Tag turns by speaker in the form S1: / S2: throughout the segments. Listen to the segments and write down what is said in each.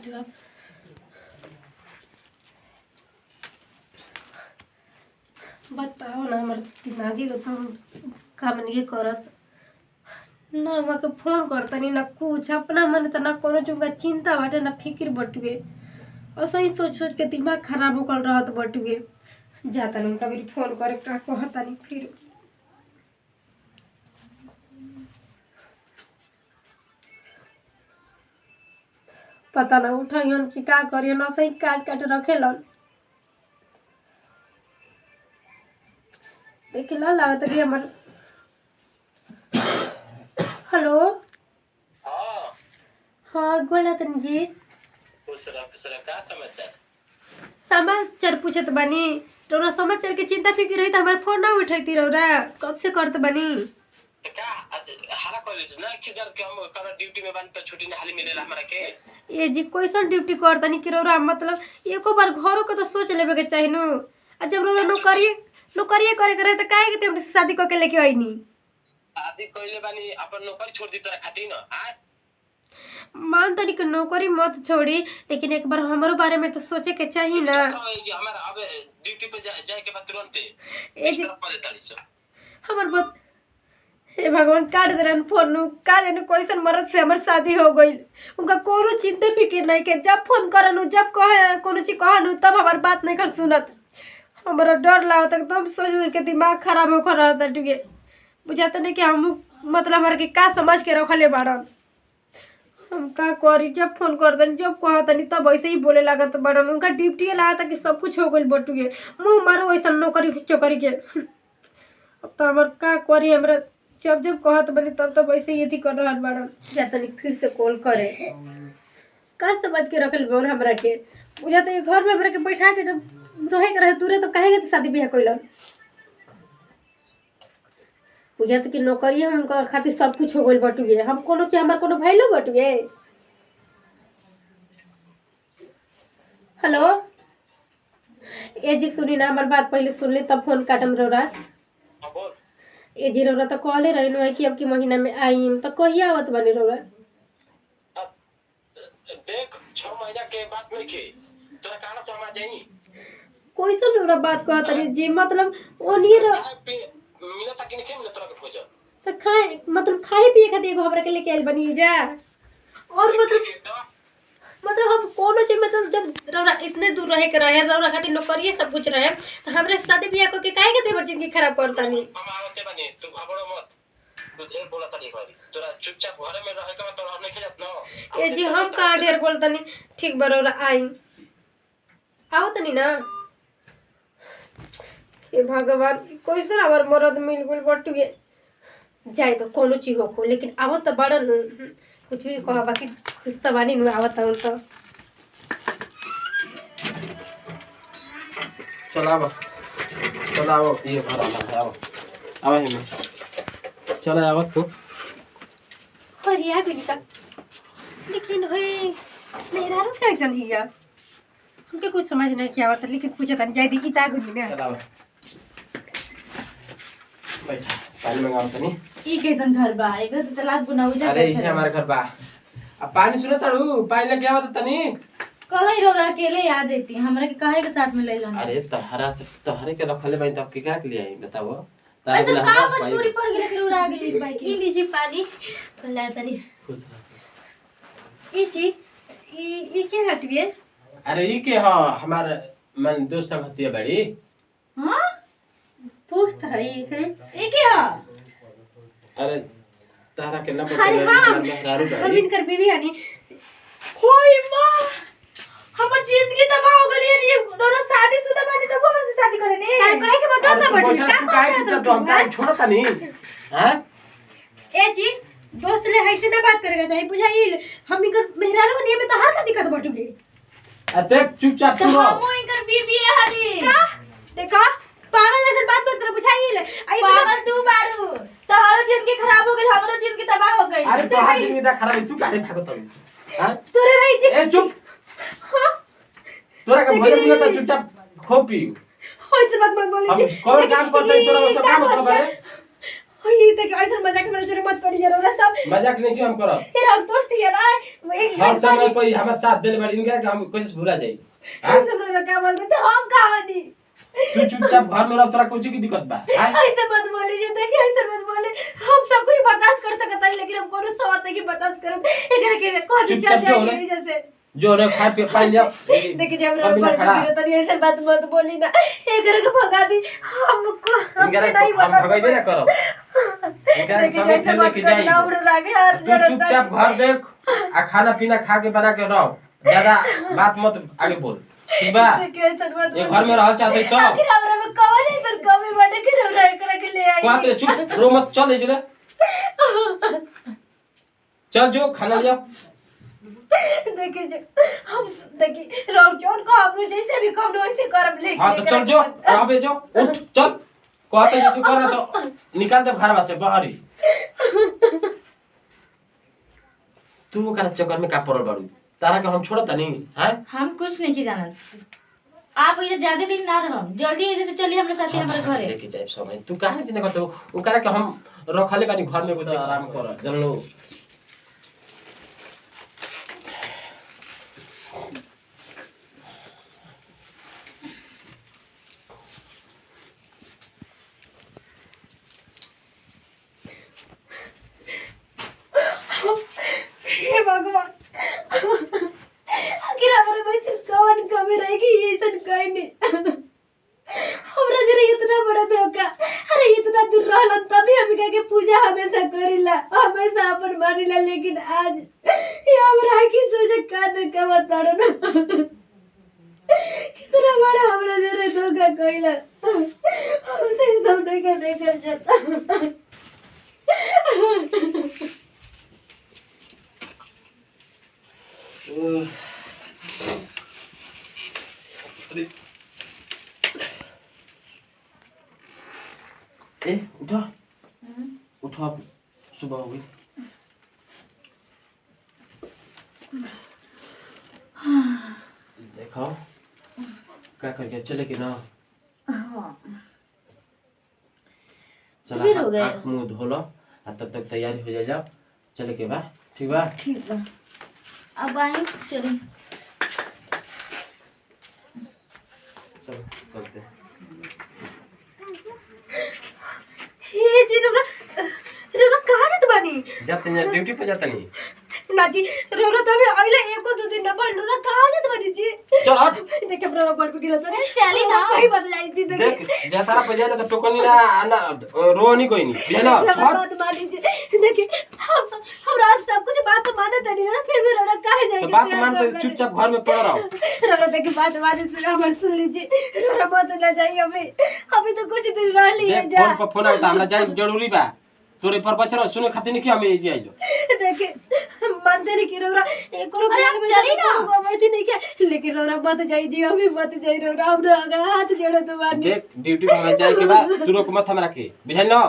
S1: रे बाप। बताओ ना हमारे दिमागी को तो काम नहीं करत ना। हमके फोन करतनी ना कुछ अपना मन त ना कोनो चुका चिंता बाटे ना फिक्र बटुए। ऐसा ही सोच सोच के दिमाग खराब होकर रहत बटुए। जाता उनका भी फोन करे का कहता नहीं फिर पता ना उठाइयन कि का करियन। ऐसे ही काट काट रखेलन। देखिला लागत कि हमर हेलो
S2: हाँ
S1: हाँ गोला तन जी
S2: खुश रह का समाचार।
S1: समाचार पूछत बानी। तोरा समाचार के चिंता फिक्र रही तो हमार फोन ना उठैती रौरा कब से करत बानी।
S2: का हाला कॉलेज ना कि जब के हम करा ड्यूटी में बन तो छुट्टी ना हाली मिलेला हमरा के।
S1: ये जी कैसन ड्यूटी करतनी कि रौरा मतलब एको बार घरों के तो सोच लेबे के चाही नु। आ जब रौरा नौकरी करे के रहे तो काहे के हमसे शादी करके लेके आईनी।
S2: शादी कइले बानी अपन नौकरी छोड़ दी तोरा खातिर ना। हां
S1: मान तनी के नौकरी मत छोड़ी लेकिन एक बार हमारो बारे में तो सोचे के चाहिए ना।
S2: हमारा अब ड्यूटी पे जाए के बाद तुरंत
S1: ए जी हमार बात हे भगवान काट देलन फोन नु का जाने कैसन मर्द से हमर शादी हो गई। उनका कोनो चिंता फिक्र नहीं के जब फोन करनु जब कहे कोनो चीज कहनु तब हमार बात नहीं कर सुनत। हमारा डर लागत एकदम सोच सोच के दिमाग खराब होकर रहता टुके। बुझाता नहीं कि हम मतलब हमारे के का समझ के रखले बाड़न। हम का करी जब फोन करतनी जब कहतनी तब ऐसे ही बोले लागत बड़न। उनका ड्यूटी लागत कि सब कुछ हो गइल बटुए मुंह मारो ऐसा नौकरी चोकरी के। अब तो हमार का करी हमरा जब जब कहत बनी तब तब ऐसे ही कर रहल बड़न। जातनी फिर से कॉल करे का समझ के रखल बोल हमरा के। बुझाता है घर में हमरा के बैठा के जब रहे के रहे दूरे तो काहे के शादी बियाह कइलन। बुझाता कि नौकरी हमका खातिर सब कुछ हो गइल बटुए। हम कोनो चीज हमार कोनो वैल्यू बटुए। हेलो ए जी सुनी ना हमार बात पहले सुन ले तब फोन काटम रौरा।
S2: हां बोल
S1: ए जी रौरा तो कहले रही है कि अब की महीना में आईम तो कहिया आवत बनी रौरा।
S2: देख 6 महीना के बाद में के तोरा काना समझ जाई।
S1: कैसन रौरा बात कहतनी जी मतलब ओनिए
S2: मिला तक नहीं मिला तोरा के खोज
S1: तो खाए मतलब खाए पिए खातिर एगो हमरा के लेके आइल बनी जा। और मतलब हम कोनो चीज मतलब जब रौरा इतने दूर रहे के रहे रौरा खातिर नौकरी सब कुछ रहे तो हमरे शादी बियाह को के काहे के देवर जिंदगी खराब करतानी।
S2: हम आवते बनी तू घबरो मत तू ढेर बोला तनी भाई तोरा चुपचाप घरे में रहे के तोरा नहीं खिलत ना।
S1: ए जी हम का ढेर बोलतनी ठीक बा रौरा आई आओ तनी ना। हे भगवान कैसन हमार मरद मिल गइल बटुए। जाए तो कोनो चीज हो लेकिन आवत तो बड़न कुछ भी कहा बाकी खुश तो बानी नु आवत तो
S3: चलाओ ये भरा है आओ आओ है चला आवत तो
S1: हरिया गुनिका लेकिन होए मेरा रो कैसन हिया हमके कुछ समझ नहीं क्या आवत लेकिन पूछे तन जाई दी इता गुनी ना।
S3: चलाओ बैठा पानी मंगाओ तनी।
S4: ई कैसन घर बा एगो तो तलाक बनाऊ जा।
S3: अरे ये हमारे घर बा अब पानी सुनो ताड़ू पानी लेके आवत तनी।
S4: कहीं रो अकेले आ जाती हमरा के काहे के साथ में ले लाना।
S3: अरे तहरे के रखले बई तब के के लिए आई बताओ।
S4: ऐसा का मजबूरी पड़ गेल कि उड़ा गेली बाइक
S1: ई लीजिए पानी ला तनी।
S3: खुश
S1: ई जी ई क्या हटविए।
S3: अरे ई के हां हमार मन दोस्त सब हतिया बड़ी।
S4: हां
S1: दोस्त है ये
S4: ए क्या।
S3: अरे तारा के नंबर
S1: अरे हाँ
S3: मेहरारू
S1: हम
S3: बड़ी
S1: इनकर बीवी हनी।
S4: होई मां हमर जिंदगी तबाह हो गई है। ये दोनों शादीशुदा बनी तो वो हमसे शादी करे ने
S1: काहे के बता ना बड़ी
S3: तू काहे की तो हम टाइम छोड़ता नहीं हैं।
S1: ए जी दोस्त ले ऐसे ना बात करेगा चाहिए बुझाइल। हम इनकर मेहरारू नहीं में तो हर का दिक्कत बटुगे।
S3: अते चुपचाप
S4: तो
S3: सुनो
S4: हम इनकर बीबी है हरी
S1: का देखा पागल जैसे बात मत कर बुझाइल। आई
S4: पागल तू बारू तोहरो जिंदगी खराब हो गई हमरो जिंदगी तबाह हो गई।
S3: अरे तोहार जिंदगी दा खराब है तू काहे भागत हई हैं।
S1: तोरे रही थी
S3: ए चुप तोरा का भजन मिला तो चुपचाप खो पी।
S1: ऐसे बात मत बोली
S3: हम कौन काम करते हैं तोरा सब काम मतलब है।
S1: होई त ऐसे मजाक में जोरे मत करी जरा सब
S3: मजाक नहीं क्यों हम करब
S1: फिर हम दोस्त ही है ना एक
S3: हर समय पर हमारे साथ देले बाड़ी इनका कि हम कैसे भुला जाई
S1: सब लोग क्या बोलते थे हम कहानी
S3: तू चुपचाप घर में रह तोरा कुछ की दिक्कत बा
S1: ऐसे मत बोलिए देखिए ऐसे मत बोले हम सब कुछ बर्दाश्त कर सकते हैं लेकिन हम कोनो सवाल नहीं बर्दाश्त करब एकरा के कह दी चल जाए जैसे
S3: जो रे खाए पे पानी जाओ
S1: देखिए जब रो पर गिरे तो ऐसे बात मत बोली ना एकरा के भगा दी हमको
S3: इनका हम भगाइबे ना करब इनका समय खेलने की जाई तू चुपचाप घर देख आ खाना पीना खा के बना के रहो ज्यादा बात मत आगे बोल ठीक बा ये घर में रह चाहते तो
S1: आखिर हमरा में कौन है सर कमी बाटे के हमरा एकरा के ले आई
S3: बात रे चुप रो मत चल इजले चल जो खाना ले
S1: देखिए जो हम देखिए राम जोन को हम जैसे भी कम वैसे करब लेके
S3: हां तो चल जो अबे जो उठ चल कहते जैसे कर तो निकाल दे घर से बाहरी तू वो कर चक्कर में का पड़ल बाड़ू तारा के हम छोड़त नहीं हैं
S4: हम कुछ नहीं की जानत आप ये ज्यादा दिन ना रहो जल्दी जैसे चलिए हमारे साथ हमारे घरे
S3: लेके जाए समय तू काहे चिंता करत वो करे के हम रखले बानी घर में कुछ आराम कर चलो
S1: हे भगवान आखिर हमारे भाई कौन कमी रहेगी ये सन कोई नहीं हमरा जरे इतना बड़ा धोखा अरे इतना दूर रहलन तभी हम के पूजा हमेशा करिला हमेशा अपन मानिला लेकिन आज ये हमरा की सोचे का धोखा बताड़ो ना कितना बड़ा हमरा जरे धोखा कइला हमसे सब नहीं देखल जाता
S3: ए उठो उठो अब सुबह हो गई देखो क्या करके चले कि ना
S4: सुबह हो गए
S3: आँख मुंह धो लो और तब तक तैयारी हो जाओ चले के बा ठीक बा
S4: ठीक बा अब आए चलो
S3: चलो चलते
S1: हे जी रोना रोना कहाँ जात बानी
S3: जाते हैं ड्यूटी पे जाते नहीं
S1: ना जी रोना तो अभी अगले एको दो दिन ना बन रोना कहाँ जात बानी जी
S3: चल हट
S1: देखे रोना गोड़ पे गिरा तो रे
S4: चली ना
S1: कहीं बदलाई जी
S3: देख जैसा पे जाए तो टोकनी ना ना रो नहीं कोई नहीं ये ना
S1: बात मानी जी देखिए हम रात सब कुछ बात तो मानते नहीं ना फिर भी रोना काहे जाएगी
S3: तो बात मान तो चुपचाप घर में पड़ा रहो
S1: रोना देखिए बात माने सुन हमार सुन लीजिए रोना मत ना जाइए अभी तो कुछ दिन रह लिए
S3: देख
S1: जा
S3: फोन पर फोन आता हमरा जाए जरूरी बा तोरे पर बचरा सुने खातिर नहीं कि हमें ये आइलो
S1: देखिए मानते नहीं कि रोना एक और
S4: अरे चली ना
S1: गोमती नहीं क्या लेकिन रोना मत जाई जी अभी मत जाई रोना हमरा हाथ जोड़े तो मारनी
S3: देख ड्यूटी पे हमरा जाए के बाद तू रोक मत हमरा के बुझल न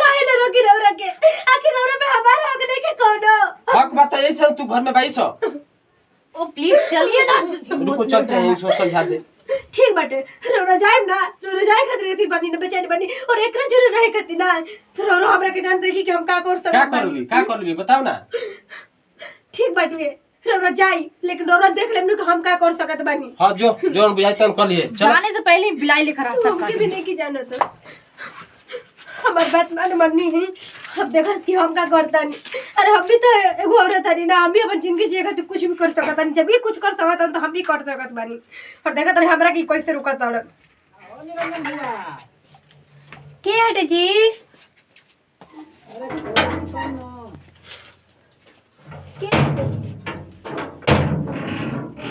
S1: काहे न रोकी रोना के आखिर रोना पे हमारा हक नहीं के कोनो
S3: हक बात है छ तू घर में बैठ
S4: ओ प्लीज चलिए ना
S3: रुको चलते हैं इसको समझा दे
S1: ठीक बाटे रोना जाए ना रोना जाए खातिर थी बनी न बेचैन बनी और एकरा जरूर रहे खातिर ना तो रोना हमरा के जानते कि हम का कर सकत
S3: क्या करोगी बताओ ना
S1: ठीक बाटे रोना जाई लेकिन रोना देख लेम न हम का कर सकत बानी
S3: हां जो जोन बुझाई तन कर लिए
S4: जाने से पहले बिलाई लेकर रास्ता
S1: हमके भी नहीं की जानो तो हमार बात माननी नहीं अब देखा कि हम का करता नहीं अरे हम भी तो एगो औरत हनी ना हम भी अपन जिंदगी जिए खातिर कुछ भी कर सकत हनी जब भी कुछ कर सकत हन तो हम भी कर सकत बानी और देखा तनी हमरा की कैसे रुकत हन के हटे जी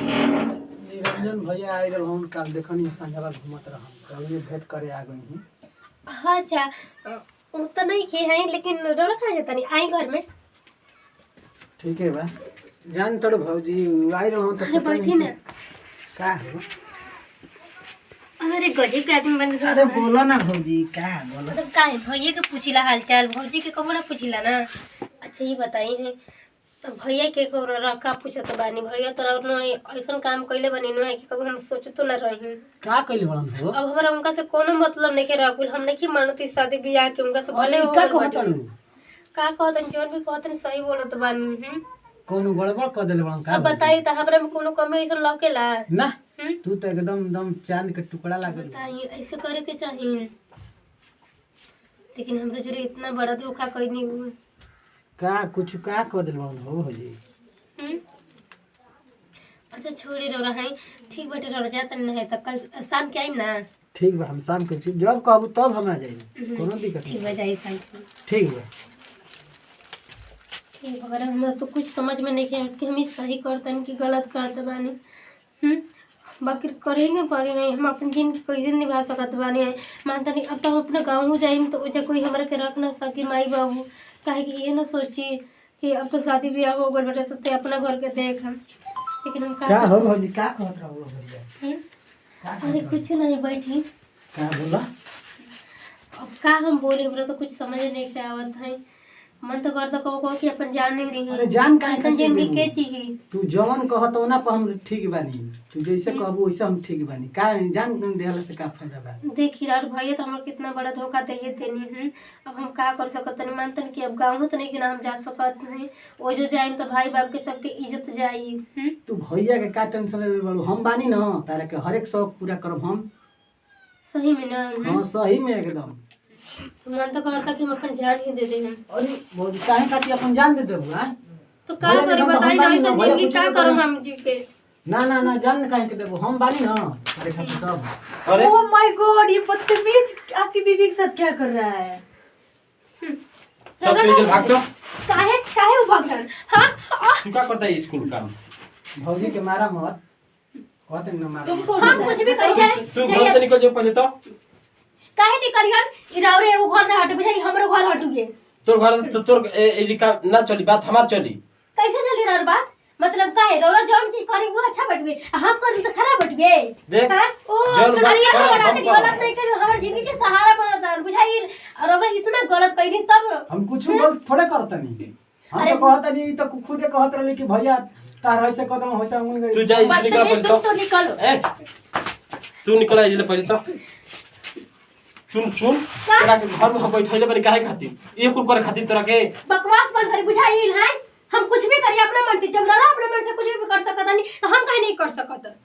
S5: निरंजन भैया आए रहे हम काल देखनी संजरा घूमत रहन तो ये भेंट करे आ गई हूं
S1: अच्छा वो तो नहीं की है लेकिन रोना खा जाता नहीं आई घर में
S5: ठीक है बा जान तोड़ भौजी आए रहे तो
S1: अरे बैठी ना
S5: का है
S1: अरे गजब के आदमी बन
S5: अरे बोलो ना भौजी का बोलो
S1: मतलब का है भैया के पूछिला हालचाल भौजी के कबो ना पूछिला ना अच्छा ये बताई है तो भैया के को रखा पूछत बानी भैया तो ऐसा काम कइले बनी न है कि कभी हम सोचतो ना रही
S5: का कइले बड़न हो
S1: अब हमरा उनका से कोनो मतलब नहीं के राकुल हम नहीं मानती शादी ब्याह के उनका से भले हो
S5: का कहत
S1: का कहतन जोन भी कहतन सही बोलत बानी।
S5: कोनो गड़बड़ कर देले बड़न का
S1: अब बताई त हमरा में कोनो कमी ऐसा लौकेला?
S5: ना तू तो एकदम चांद के टुकड़ा लागल।
S1: बताइए ऐसे करे के चाहिए, लेकिन हमरा जोरे इतना बड़ा धोखा कइनी।
S5: का कुछ का कर देले बड़न हो जी।
S1: अच्छा छोड़ी रह रहा है, ठीक बाटे रह जाता नहीं है तो कल शाम के आइम ना।
S5: ठीक बा, हम शाम के जब कहबू तब हम आ जाइए, कोनो दिक्कत
S1: ठीक
S5: नहीं।
S1: बा जाई शाम के।
S5: ठीक बा।
S1: ठीक अगर हम तो कुछ समझ में नहीं आया कि हम सही करतन कि गलत करते बानी। बाकी करेंगे पड़ेंगे, हम अपन जिंदगी कैसे निभा सकत बानी। मानता नहीं अब तो हम अपना गाँव जाइम तो वजह कोई हमारे के रख ना सकी माई बाबू, काहे कि ये ना सोची कि अब तो शादी ब्याह हो गल बेटा तो अपना घर के देख हम। लेकिन हम
S5: का हो भौजी का कहत रहू भैया?
S1: अरे कुछ नहीं बैठी।
S5: का बोला?
S1: अब का हम बोले, हमरा तो कुछ समझ नहीं के आवत है। मन तो करता कहो कि अपन जान नहीं रही।
S5: अरे जान काहे
S1: ऐसन
S5: खातिर
S1: जिंदगी
S5: देबू?
S1: के चाहिए।
S5: तू जवन कहत ना पर हम ठीक बानी, तू जैसे कहबू वैसे हम ठीक बानी। का जान देहला से का फायदा बा?
S1: देखी यार भैया तो हमारे कितना बड़ा धोखा दे देनी। अब हम का कर सकत नहीं, मानतन कि अब गाँव तो नहीं कि ना हम जा सकत नहीं। वो जो जाए तो भाई बाप के सबके इज्जत जाई।
S5: तू भैया के का टेंशन ले बड़ू? हम बानी ना, तारा के हर एक शौक पूरा करब हम।
S1: सही में ना।
S5: हां सही में एकदम।
S1: मन तो करता कि हम अपन जान ही दे दे हम।
S5: अरे भौजी काहे खातिर अपन जान दे देबू? हां
S1: तो का करी बताई ना, ऐसा जिंदगी का करम हम जी के।
S5: ना जान काहे के देबू? हम बानी ना तारे खातिर सब।
S3: अरे
S4: ओह माय गॉड, ये बदतमीज आपकी बीवी के साथ क्या कर रहा है?
S3: सब तेज भाग तो
S1: काहे काहे वो भगवान? हां
S3: तू का करता है स्कूल काम?
S5: भौजी के मारा मत, कहते न मारा
S4: तुम
S5: मत।
S4: कौन
S1: हम कुछ भी कह जाए
S3: तू घर से निकल जो पहले तो।
S1: काहे निकल यार? इरावरे एगो घर ना हट बुझाई, हमरो घर हटुगे।
S3: तोर घर तो तोर ए का ना चली, बात हमार चली।
S1: कैसे चली रहा बात? मतलब काहे रोला जौन चीज करी वो अच्छा बटवे, हम कर तो खराब बटवे।
S3: देख
S1: हां
S3: जौन
S1: ओ
S3: बात
S1: सुनरिया
S3: कर,
S1: हमरा
S3: हम
S1: के
S3: कर।
S1: गलत नहीं करे, हमर जिंदगी के सहारा बनत बुझाई। और हमरा इतना गलत कइनी तब
S5: हम कुछ गलत थोड़े करतनी। हम
S1: अरे
S5: तो कहतनी तो खुदे कहत रहली कि भैया तार ऐसे कदम होचा उन गई।
S3: तू जा इस निकल पहले तो।
S1: तो निकलो।
S3: ए तू निकल आ पहले तो। सुन तोरा के घर में बैठैले बनी काहे खातिर? ये कुल करे खातिर तोरा के
S1: बकवास बंद कर बुझाई है। हम कुछ भी करिए अपने मन से, जब लड़ा अपने मन से कुछ भी कर सकत नहीं तो हम काहे नहीं कर सकत?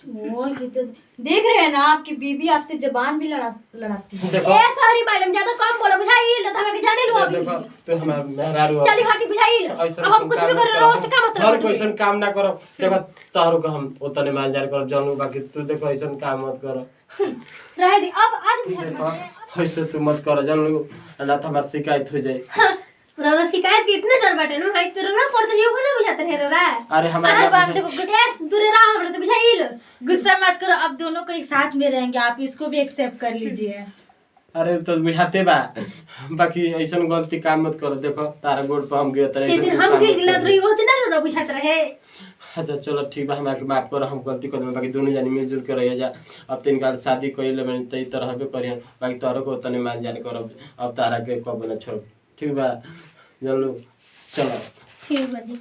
S4: ओ ये तो देख रहे हैं ना, आपकी बीवी आपसे जबान भी लड़ाती है।
S3: देखो
S1: ए सॉरी मैडम, ज्यादा कम बोलो बुझाई न, तो हमें के जाने लो अभी।
S3: देखो तू हमार मेहरारू
S1: चली हटी बुझाई। अब हम कुछ भी कर रहे हो से का मतलब?
S3: हर कोईसन काम ना करो। देखो तारो को हम ओतने मान जार कर जानू, बाकी तू देखो ऐसन काम मत करो।
S1: रह दी अब आज भी
S3: देखो ऐसे तू मत करो जानू, ना तो हमार शिकायत हो जाए।
S1: रोना शिकायत के इतने डर बाटे नो, हाई तो रोना पड़त लियो ना बुझाते है रोना।
S3: अरे हमारे
S1: अरे बाप देखो गुस्सा दूर रहा हमरा से बुझाइल।
S4: गुस्सा मत करो, अब दोनों को एक साथ में रहेंगे, आप इसको भी एक्सेप्ट कर लीजिए।
S3: अरे तो बुझाते बा, बाकी ऐसन गलती काम मत करो। देखो तारा गोड़ पर हम गिरत रहे,
S1: से दिन हम गिर गिला रही होते ना रोना बुझात रहे।
S3: अच्छा चलो ठीक बा, हमरा के माफ करो, हम गलती कर बाकी दोनों जानी मिलजुल के रहिए जा। अब तीन काल शादी कइले मैंने तई तरह भी करियन, बाकी तारो को तने मान जाने करो। अब तारा के कब ना छोड़, ठीक बा? चलो चलो
S1: ठीक बा जी।